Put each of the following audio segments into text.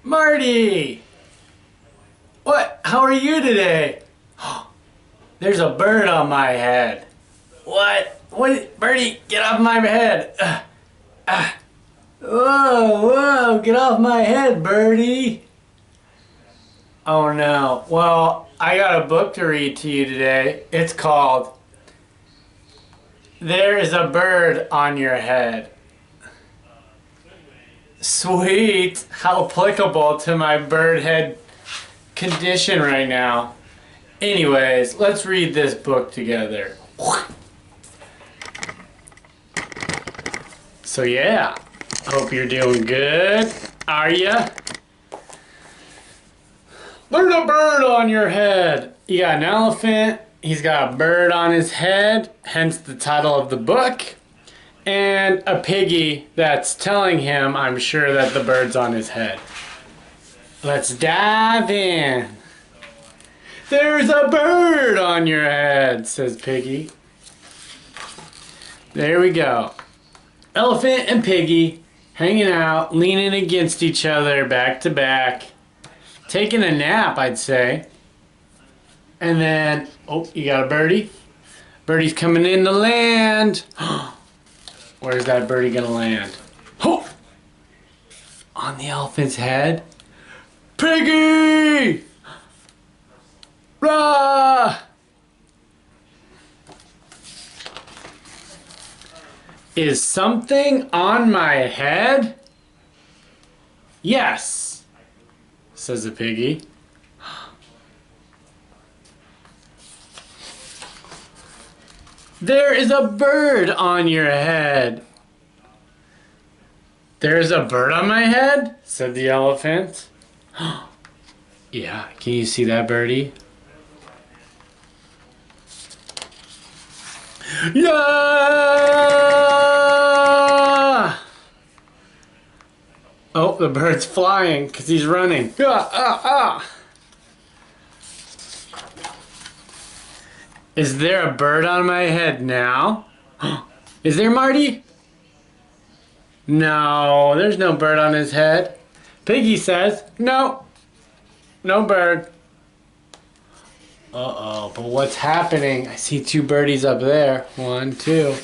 Marty! What? How are you today? There's a bird on my head. What? What? Birdie, get off my head. Whoa, whoa, get off my head, Birdie. Oh no. Well, I got a book to read to you today. It's called There is a Bird on Your Head. Sweet. How applicable to my bird head condition right now. Anyways, let's read this book together. So yeah, hope you're doing good. Are ya? There's a bird on your head. You got an elephant. He's got a bird on his head, hence the title of the book. And a piggy that's telling him, I'm sure, that the bird's on his head. Let's dive in. There's a bird on your head, says Piggy. There we go. Elephant and Piggy hanging out, leaning against each other, back to back. Taking a nap, I'd say. And then, oh, you got a birdie? Birdie's coming in to land. Where's that birdie gonna land? Oh! On the elephant's head. Piggy! Rah! Is something on my head? Yes, says the piggy. There is a bird on your head. There's a bird on my head? Said the elephant. Yeah, can you see that birdie? Yeah! Oh, the bird's flying because he's running. Is there a bird on my head now? Is there, Marty? No, there's no bird on his head. Piggy says, no, no bird. Uh-oh, but what's happening? I see two birdies up there. 1, 2.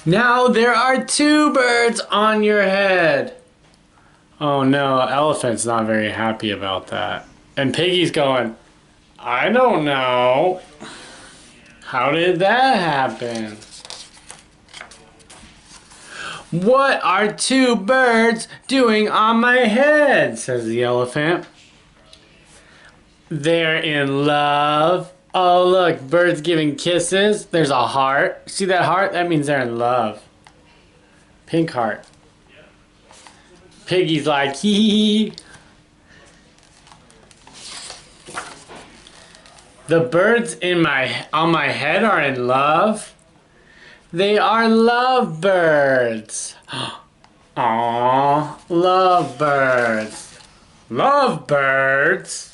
Now there are 2 birds on your head. Oh no, elephant's not very happy about that. And Piggy's going, I don't know. How did that happen? What are 2 birds doing on my head? Says the elephant. They're in love. Oh, look, birds giving kisses. There's a heart. See that heart? That means they're in love. Pink heart. Piggy's like, hee hee. The birds on my head are in love. They are lovebirds. Aww, lovebirds. Lovebirds?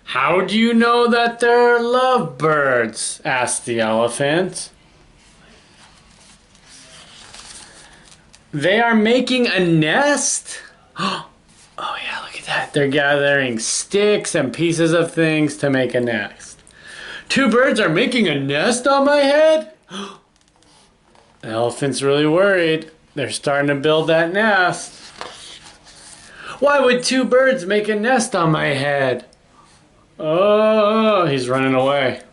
How do you know that they're lovebirds? Asked the elephant. They are making a nest? Oh yeah, look at that. They're gathering sticks and pieces of things to make a nest. 2 birds are making a nest on my head? The elephant's really worried. They're starting to build that nest. Why would 2 birds make a nest on my head? Oh, he's running away.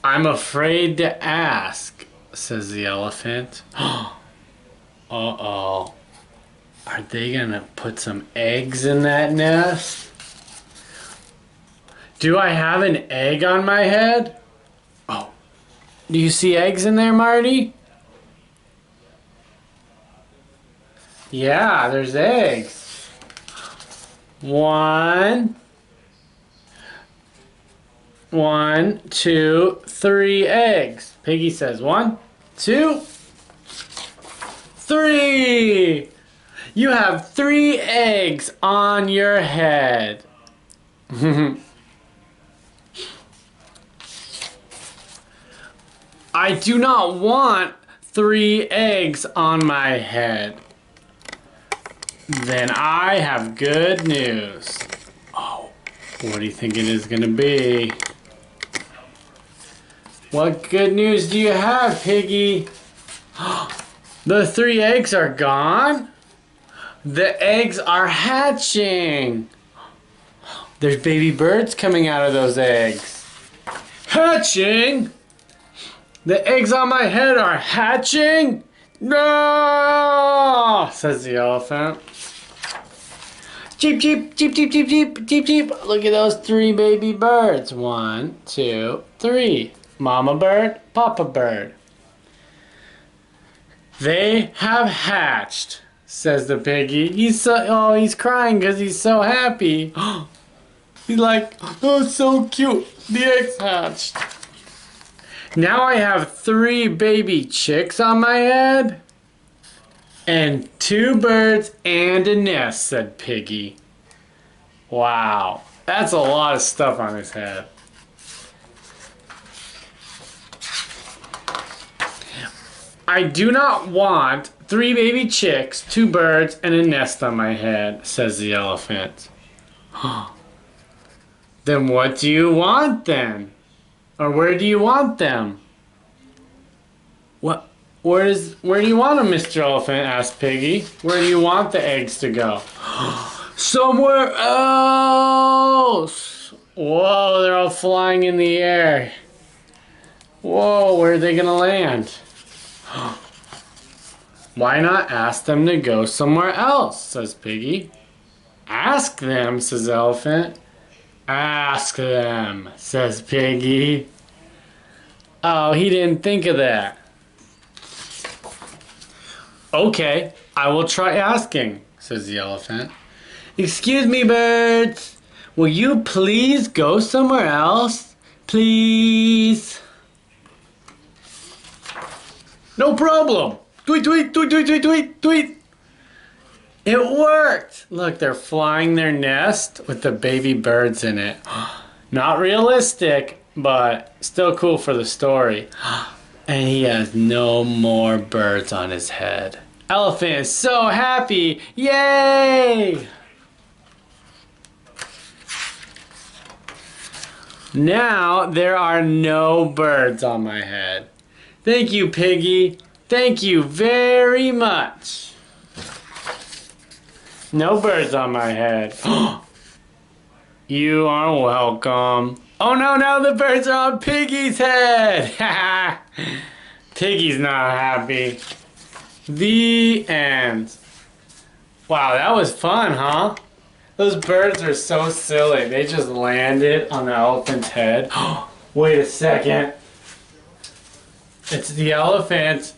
I'm afraid to ask, says the elephant. Uh-oh. Are they gonna put some eggs in that nest? Do I have an egg on my head? Oh. Do you see eggs in there, Marty? Yeah, there's eggs. 1, 2, 3 eggs. Piggy says 1, 2, 3. You have 3 eggs on your head. I do not want 3 eggs on my head. Then I have good news. Oh, what do you think it is gonna be? What good news do you have, Piggy? The 3 eggs are gone? The eggs are hatching. There's baby birds coming out of those eggs. Hatching? The eggs on my head are hatching? No, says the elephant. Cheep, cheep, cheep, cheep, cheep, cheep, cheep, cheep. Look at those 3 baby birds. 1, 2, 3. Mama bird, Papa bird. They have hatched, says the piggy. He's crying because he's so happy. He's like, oh, so cute. The eggs hatched. Now I have 3 baby chicks on my head. And 2 birds and a nest, said Piggy. Wow, that's a lot of stuff on his head. I do not want 3 baby chicks, 2 birds, and a nest on my head, says the elephant. Then what do you want then? Or where do you want them? Where do you want them, Mr. Elephant? Asked Piggy. Where do you want the eggs to go? Somewhere else! Whoa, they're all flying in the air. Whoa, where are they gonna land? Why not ask them to go somewhere else, says Piggy. Ask them, says Elephant. Ask them, says Piggy. Oh, he didn't think of that. Okay, I will try asking, says the elephant. Excuse me, birds. Will you please go somewhere else? Please. No problem. Tweet, tweet, tweet, tweet, tweet, tweet, tweet. It worked. Look, they're flying their nest with the baby birds in it. Not realistic, but still cool for the story. And he has no more birds on his head. Elephant is so happy. Yay! Now there are no birds on my head. Thank you, Piggy. Thank you very much. No birds on my head. You are welcome. Oh no, now the birds are on Piggy's head. Piggy's not happy. The end. Wow, that was fun, huh? Those birds are so silly. They just landed on the elephant's head. Wait a second. It's the elephant.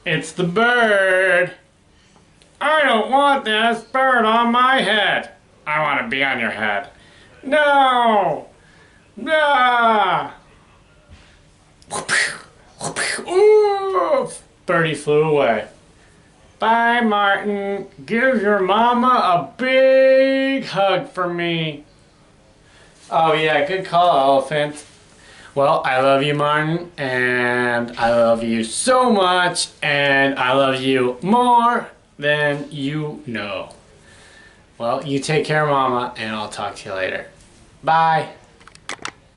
It's the bird. I don't want this bird on my head. I want to be on your head. No! No! Ooh! Birdie flew away. Bye, Martin. Give your mama a big hug for me. Oh yeah, good call, elephant. Well, I love you, Martin, and I love you so much, and I love you more than you know. Well, you take care, Mama, and I'll talk to you later. Bye.